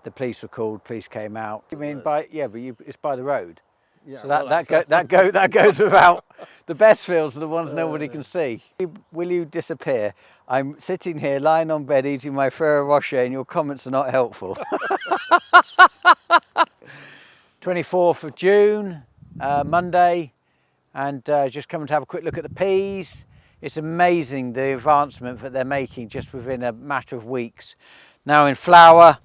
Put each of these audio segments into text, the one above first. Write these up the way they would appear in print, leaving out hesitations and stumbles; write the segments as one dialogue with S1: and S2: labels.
S1: the police were called, police came out. I mean, but it's by the road.
S2: Yeah,
S1: So
S2: well,
S1: that goes without. The best fields are the ones nobody can see. Will you disappear? I'm sitting here lying on bed eating my Ferrero Rocher and your comments are not helpful. 24th of June, Monday, and just coming to have a quick look at the peas. It's amazing the advancement that they're making just within a matter of weeks. Now in flower,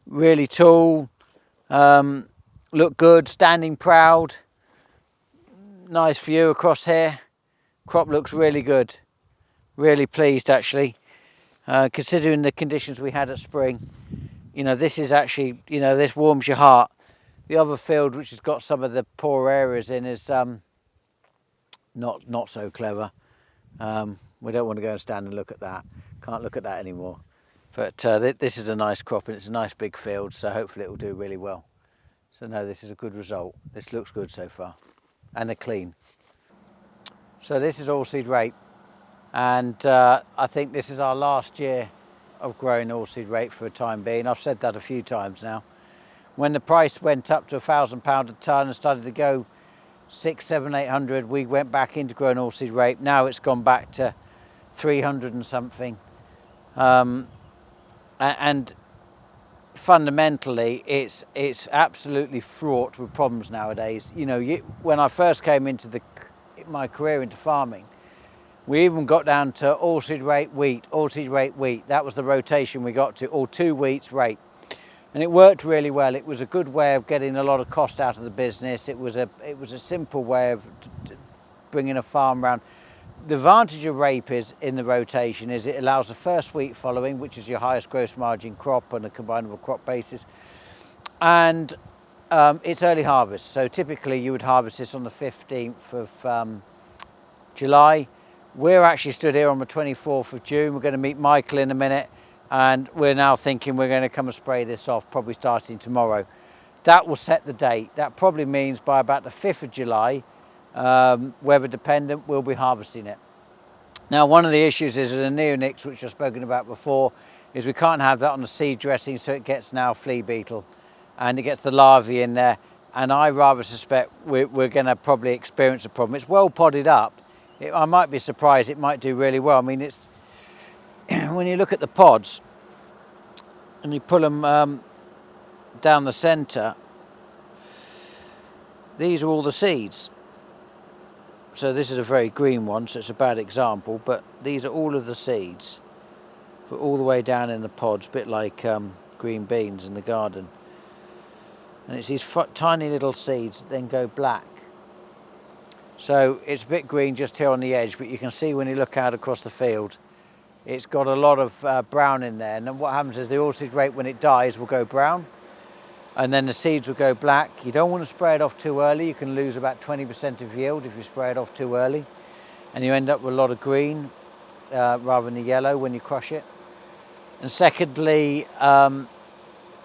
S1: really tall, look good, standing proud. Nice view across here. Crop looks really good. Really pleased actually, considering the conditions we had at spring. You know, this is actually, you know, this warms your heart. The other field, which has got some of the poor areas in, is not so clever. We don't want to go and stand and look at that. Can't look at that anymore. But this is a nice crop and it's a nice big field, so hopefully it will do really well. So no, this is a good result. This looks good so far, and they're clean. So this is oilseed rape, and I think this is our last year of growing oilseed rape for a time being. I've said that a few times now. When the price went up to £1,000 a tonne and started to go 600, 700, 800, we went back into growing oilseed rape. Now it's gone back to 300 and something. And fundamentally, it's absolutely fraught with problems nowadays. You know, when I first came into my career into farming, we even got down to oilseed rape wheat, oilseed rape wheat. That was the rotation we got to, or 2 wheats rape. And it worked really well. It was a good way of getting a lot of cost out of the business. It was a simple way of bringing a farm around. The advantage of rape is in the rotation is it allows the first wheat following, which is your highest gross margin crop on a combinable crop basis, and it's early harvest. So typically you would harvest this on the 15th of July. We're actually stood here on the 24th of June. We're going to meet Michael in a minute, and we're now thinking we're going to come and spray this off, probably starting tomorrow. That will set the date. That probably means by about the 5th of July, weather dependent, we'll be harvesting it. Now, one of the issues is the neonics, which I've spoken about before, is we can't have that on the seed dressing, so it gets now flea beetle and it gets the larvae in there, and I rather suspect we're going to probably experience a problem. It's well podded up. I might be surprised, it might do really well. I mean, it's when you look at the pods and you pull them down the centre, these are all the seeds. So this is a very green one, so it's a bad example, but these are all of the seeds, but all the way down in the pods, a bit like green beans in the garden. And it's these tiny little seeds that then go black. So it's a bit green just here on the edge, but you can see when you look out across the field, it's got a lot of brown in there. And then what happens is the oilseed rape, when it dies, will go brown, and then the seeds will go black. You don't want to spray it off too early. You can lose about 20% of yield if you spray it off too early, and you end up with a lot of green rather than the yellow when you crush it. And secondly,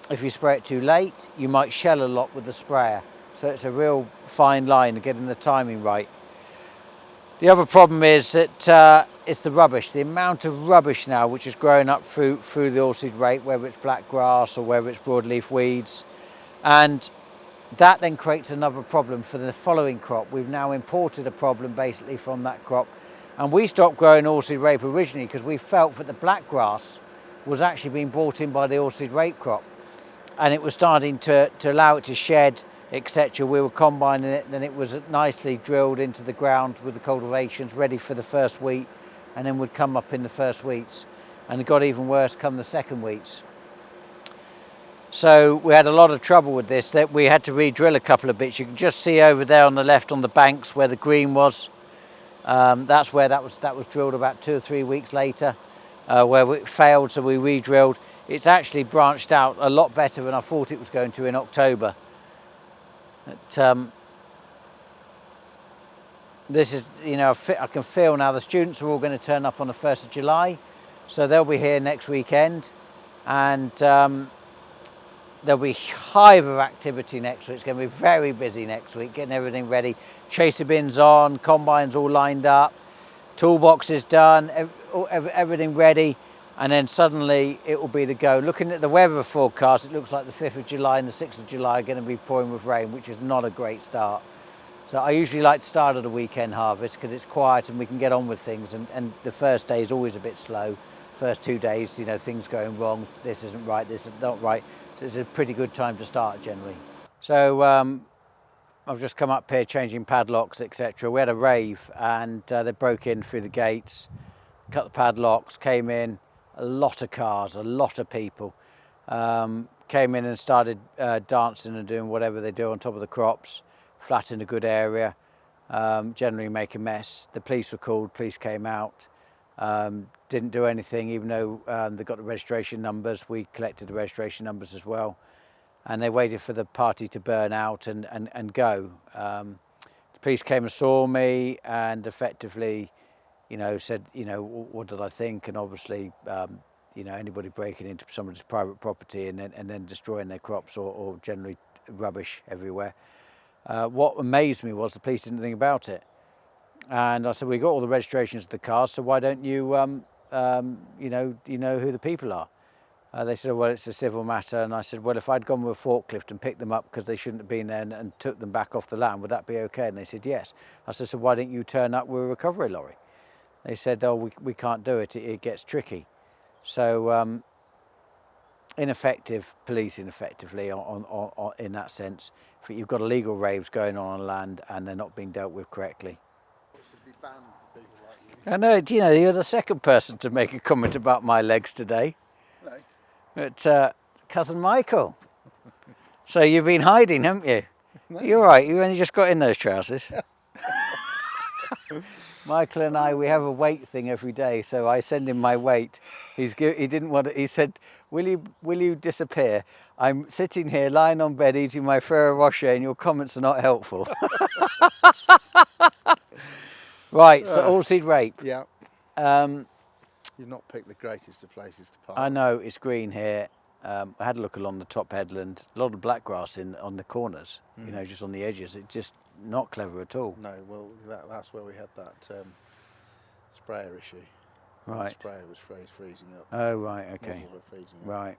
S1: if you spray it too late, you might shell a lot with the sprayer. So it's a real fine line of getting the timing right. The other problem is that it's the rubbish, the amount of rubbish now which is growing up through the oilseed rape, whether it's black grass or whether it's broadleaf weeds. And that then creates another problem for the following crop. We've now imported a problem basically from that crop. And we stopped growing oilseed rape originally because we felt that the black grass was actually being brought in by the oilseed rape crop. And it was starting to allow it to shed, etc. We were combining it, then it was nicely drilled into the ground with the cultivations ready for the first wheat, and then would come up in the first wheats, and it got even worse come the second wheats. So we had a lot of trouble with this, that we had to re-drill a couple of bits. You can just see over there on the left on the banks where the green was. That's where that was drilled about 2 or 3 weeks later, where it failed, so we re-drilled. It's actually branched out a lot better than I thought it was going to in October. This is, you know, I can feel now the students are all going to turn up on the 1st of July, so they'll be here next weekend, and there'll be hive of activity next week. It's going to be very busy next week, getting everything ready. Chaser bins on, combines all lined up, toolboxes done, everything ready. and then suddenly it will be the go. Looking at the weather forecast, it looks like the 5th of July and the 6th of July are going to be pouring with rain, which is not a great start. So I usually like to start at a weekend harvest because it's quiet and we can get on with things, and the first day is always a bit slow. First 2 days, you know, things going wrong, this isn't right, this is not right. So it's a pretty good time to start generally. So I've just come up here changing padlocks, etc. We had a rave and they broke in through the gates, cut the padlocks, came in, a lot of cars, a lot of people. Came in and started dancing and doing whatever they do on top of the crops, flat in a good area, generally make a mess. The police were called, police came out, didn't do anything even though they got the registration numbers. We collected the registration numbers as well. And they waited for the party to burn out and go. The police came and saw me and effectively, you know, said, you know, what did I think? And obviously, you know, anybody breaking into somebody's private property and then destroying their crops or generally rubbish everywhere. What amazed me was the police didn't think about it. And I said, we got all the registrations of the cars, so why don't you, you know who the people are? They said, well, it's a civil matter. And I said, well, if I'd gone with a forklift and picked them up because they shouldn't have been there and took them back off the land, would that be okay? And they said, yes. I said, so why didn't you turn up with a recovery lorry? They said, oh, we can't do it. It gets tricky. So ineffective policing, effectively, on in that sense. You've got illegal raves going on land and they're not being dealt with correctly.
S2: It should be banned for people like you.
S1: I know, you know, you're the second person to make a comment about my legs today.
S2: Hello.
S1: But cousin Michael. So you've been hiding, haven't you?
S2: No.
S1: You're right, you only just got in those trousers. Michael and I, we have a weight thing every day, so I send him my weight. He didn't want it. He said, will you disappear? I'm sitting here lying on bed eating my Ferrero Rocher and your comments are not helpful. Right, so Alseed Rape.
S2: Yeah. You've not picked the greatest of places to park.
S1: I know it's green here. I had a look along the top headland. A lot of black grass on the corners, you know, just on the edges. It's just not clever at all.
S2: No, well, that's where we had that sprayer issue.
S1: Right.
S2: The sprayer was freezing up.
S1: Oh, right, okay.
S2: Nozzles were freezing up.
S1: Right.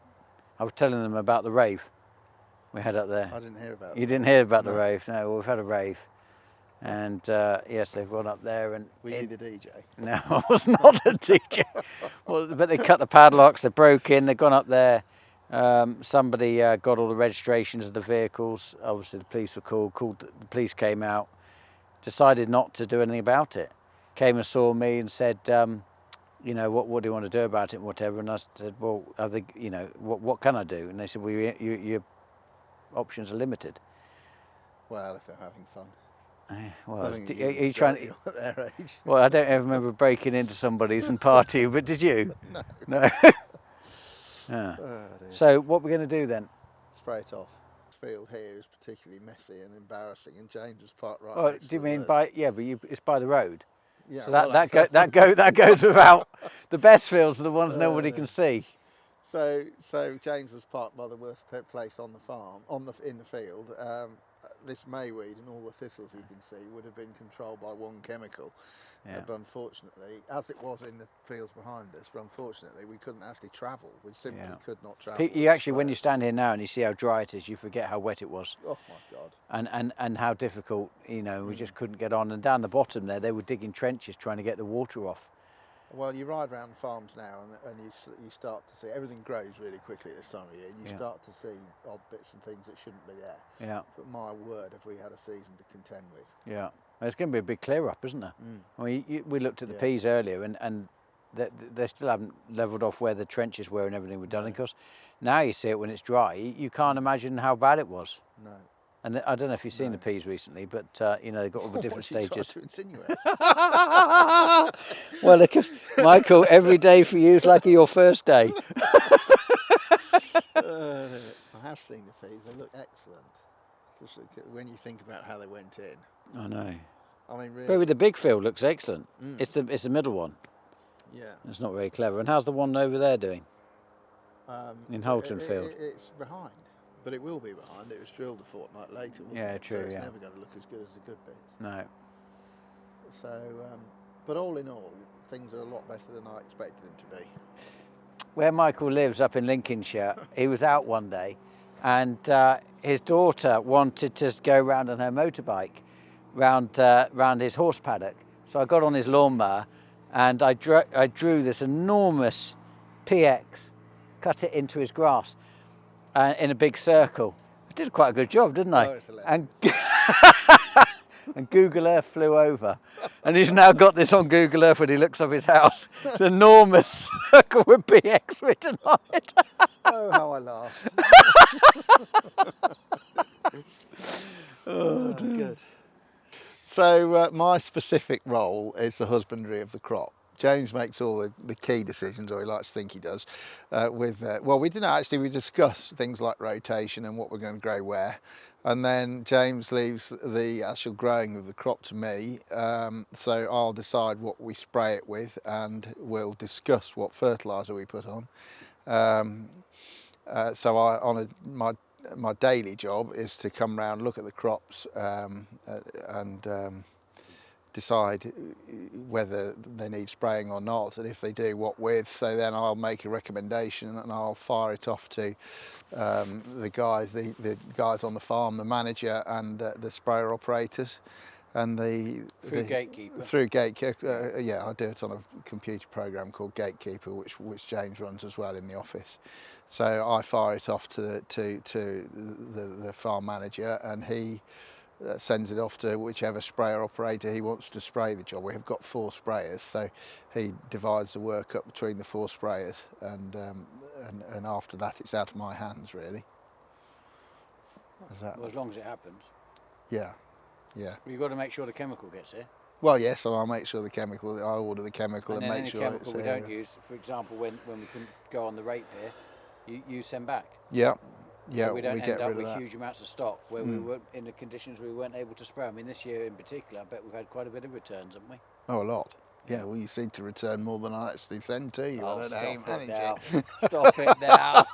S1: I was telling them about the rave we had up there.
S2: I didn't hear about it.
S1: You didn't hear about the rave? No, well, we've had a rave. And yes, they've gone up there and...
S2: Were you the DJ?
S1: No, I was not a DJ. Well, but they cut the padlocks, they broke in, they've gone up there. Somebody got all the registrations of the vehicles. Obviously the police were called, the police came out, decided not to do anything about it. Came and saw me and said, you know, what do you want to do about it and whatever. And I said, well, I think, you know, what can I do? And they said, well, your options are limited.
S2: Well, if they're having fun.
S1: Well,
S2: I think
S1: are you trying to...
S2: at their age.
S1: Well, I don't ever remember breaking into somebody's and partying, but did you?
S2: No.
S1: No. Yeah.
S2: Oh,
S1: So what we're going to do then?
S2: spray it off. This field here is particularly messy and embarrassing, and James is parked right
S1: Oh,
S2: next
S1: do you
S2: to the
S1: mean
S2: worst.
S1: by? Yeah, but it's by the road.
S2: Yeah,
S1: So
S2: well,
S1: that goes without. The best fields are the ones nobody can see.
S2: So James was parked by the worst place on the farm, in the field. This mayweed and all the thistles you can see would have been controlled by one chemical.
S1: Yeah.
S2: But unfortunately, as it was in the fields behind us, but unfortunately we couldn't actually travel. We simply could not travel.
S1: You actually, when you stand here now and you see how dry it is, you forget how wet it was.
S2: Oh my God.
S1: And how difficult, you know, we just couldn't get on. And down the bottom there, they were digging trenches trying to get the water off.
S2: Well, you ride around farms now and you start to see everything grows really quickly this time of year. And you start to see odd bits and things that shouldn't be there.
S1: Yeah.
S2: But my word, have we had a season to contend with.
S1: Yeah. There's going to be a big clear up, isn't there? I mean, we looked at the peas earlier and they still haven't levelled off where the trenches were and everything was done. And of course, now you see it when it's dry, you can't imagine how bad it was.
S2: No.
S1: And I don't know if you've seen the peas recently, but you know, they've got all the different
S2: What you
S1: stages.
S2: trying to insinuate?
S1: Well, because Michael, every day for you is like your first day.
S2: I have seen the peas, they look excellent. When you think about how they went in.
S1: I know.
S2: I mean, really.
S1: Maybe the big field looks excellent. It's the middle one.
S2: Yeah.
S1: It's not very clever. And how's the one over there doing? In Holton Field?
S2: It's behind, but it will be behind. It was drilled a fortnight later, wasn't
S1: Yeah,
S2: it?
S1: true,
S2: So it's
S1: yeah.
S2: never going to look as good as the good bits.
S1: No.
S2: So, but all in all, things are a lot better than I expected them to be.
S1: where Michael lives up in Lincolnshire, he was out one day and his daughter wanted to go round on her motorbike round his horse paddock. So I got on his lawnmower and I drew this enormous PX, cut it into his grass in a big circle. I did quite a good job, didn't I?
S2: Oh, it's hilarious.
S1: And and Google Earth flew over, and he's now got this on Google Earth when he looks up his house. It's an enormous circle with PX written on it.
S2: Oh, how I laugh.
S1: Oh, good.
S2: So my specific role is the husbandry of the crop. James makes all the key decisions, or he likes to think he does, well, we didn't actually, we discuss things like rotation and what we're going to grow where. And then James leaves the actual growing of the crop to me, so I'll decide what we spray it with, and we'll discuss what fertiliser we put on. My daily job is to come round, look at the crops, and decide whether they need spraying or not, and if they do, what with. So then I'll make a recommendation and I'll fire it off to the guys on the farm, the manager and the sprayer operators, and
S1: Through Gatekeeper.
S2: Through Gatekeeper, yeah, I do it on a computer program called Gatekeeper, which James runs as well in the office. So I fire it off to the farm manager, and he sends it off to whichever sprayer operator he wants to spray the job. We have got 4 sprayers, so he divides the work up between the 4 sprayers, and after that it's out of my hands, really.
S1: Well, as long as it happens.
S2: Yeah, yeah.
S1: Well, you've got to make sure the chemical gets here.
S2: Well, yes, and I'll make sure the chemical, I order the chemical
S1: and
S2: and
S1: then
S2: make
S1: any
S2: sure
S1: chemical
S2: it's
S1: we
S2: here.
S1: don't use, for example, when we couldn't go on the rape here, you send back.
S2: Yeah. Yeah,
S1: so we don't
S2: get
S1: end up
S2: rid
S1: with
S2: of that.
S1: huge amounts of stock where we were in the conditions we weren't able to spray. I mean, this year in particular, I bet we've had quite a bit of returns, haven't we?
S2: Oh, a lot. Yeah, well, you seem to return more than I actually send to you.
S1: Oh,
S2: I don't know how you manage it.
S1: Stop it now.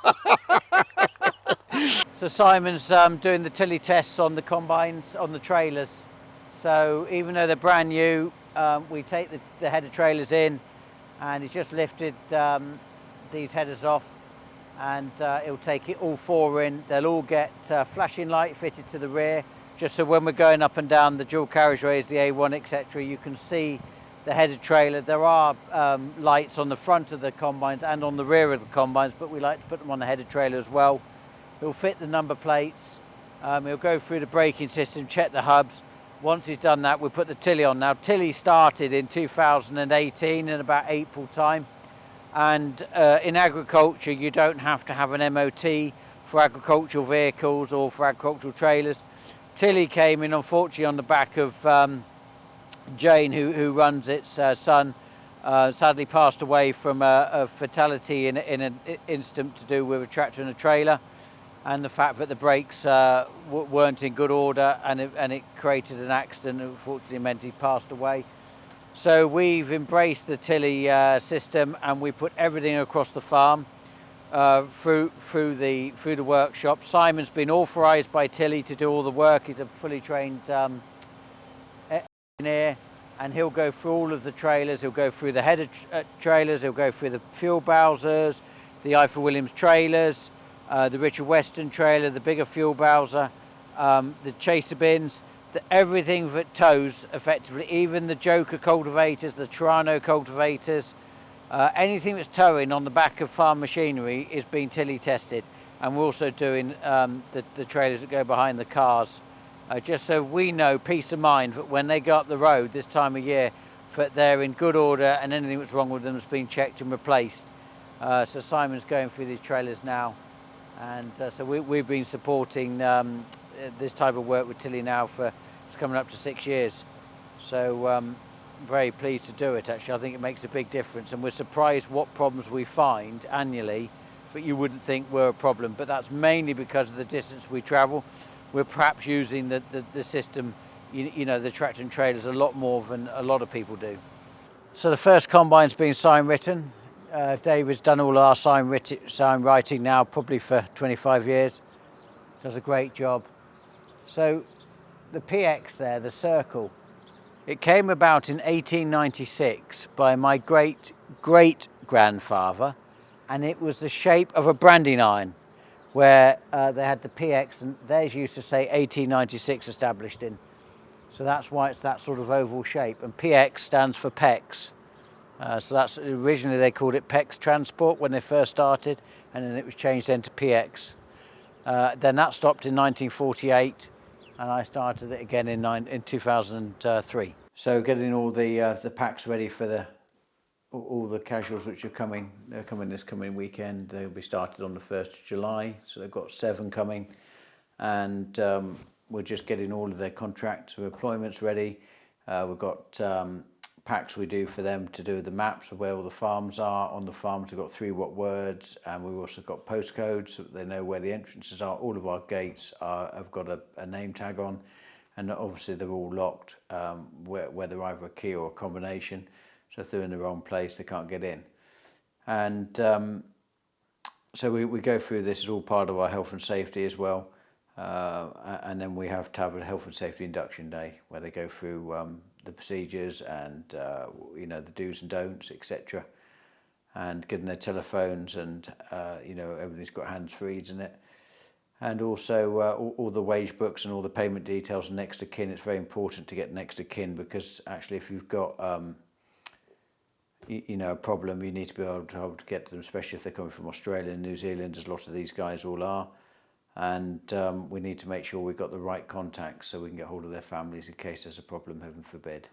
S1: So Simon's doing the Tilley tests on the combines, on the trailers. So even though they're brand new, we take the header trailers in, and he's just lifted these headers off, and he'll take it all 4 in. They'll all get flashing light fitted to the rear, just so when we're going up and down the dual carriageways, the A1, etc., you can see the header trailer. There are lights on the front of the combines and on the rear of the combines, but we like to put them on the header trailer as well. He'll fit the number plates, he'll go through the braking system, check the hubs. Once he's done that, we'll put the Tilley on. Now, Tilley started in 2018 in about April time. And in agriculture, you don't have to have an MOT for agricultural vehicles or for agricultural trailers. Tilley came in, unfortunately, on the back of Jane, who runs its son, sadly passed away from a fatality in an incident to do with a tractor and a trailer, and the fact that the brakes weren't in good order, and it created an accident, unfortunately meant he passed away. So we've embraced the Tilley system, and we put everything across the farm through the workshop. Simon's been authorised by Tilley to do all the work. He's a fully trained engineer, and he'll go through all of the trailers. He'll go through the header trailers. He'll go through the fuel Bowsers, the Ifor Williams trailers, the Richard Weston trailer, the bigger fuel Bowser, the chaser bins. Everything that tows effectively, even the Joker cultivators, the Toronto cultivators, anything that's towing on the back of farm machinery is being Tilley tested. And we're also doing the trailers that go behind the cars, just so we know, peace of mind, that when they go up the road this time of year, that they're in good order and anything that's wrong with them has been checked and replaced. So Simon's going through these trailers now, and so we've been supporting this type of work with Tilley now for, it's coming up to 6 years. So I'm very pleased to do it, actually. I think it makes a big difference, and we're surprised what problems we find annually that you wouldn't think were a problem, but that's mainly because of the distance we travel. We're perhaps using the system, you know, the tractor and trailers a lot more than a lot of people do. So the first combine's been sign written. David's done all our sign writing now, probably for 25 years. Does a great job. So the PX there, the circle, it came about in 1896 by my great-great-grandfather, and it was the shape of a branding iron, where they had the PX, and theirs used to say 1896 established in. So that's why it's that sort of oval shape. And PX stands for PEX. So that's originally they called it PEX Transport when they first started, and then it was changed then to PX. Then that stopped in 1948, and I started it again in 2003. So getting all the packs ready for all the casuals which are coming. They're coming this coming weekend. They'll be started on the 1st of July. So they've got 7 coming, and we're just getting all of their contracts and employments ready. We've got packs we do for them to do the maps of where all the farms are. On the farms we've got 3 what words, and we've also got postcodes so that they know where the entrances are. All of our gates have got a name tag on, and obviously they're all locked where they're either a key or a combination. So if they're in the wrong place, they can't get in. And so we go through this as all part of our health and safety as well. And then we have to have a health and safety induction day where they go through the procedures and the do's and don'ts, etc. And getting their telephones, and everything's got hands-frees in it. And also all the wage books and all the payment details and next of kin. It's very important to get next of kin, because actually if you've got a problem, you need to be able to get them, especially if they're coming from Australia and New Zealand, as a lot of these guys all are. And we need to make sure we've got the right contacts so we can get hold of their families in case there's a problem, heaven forbid.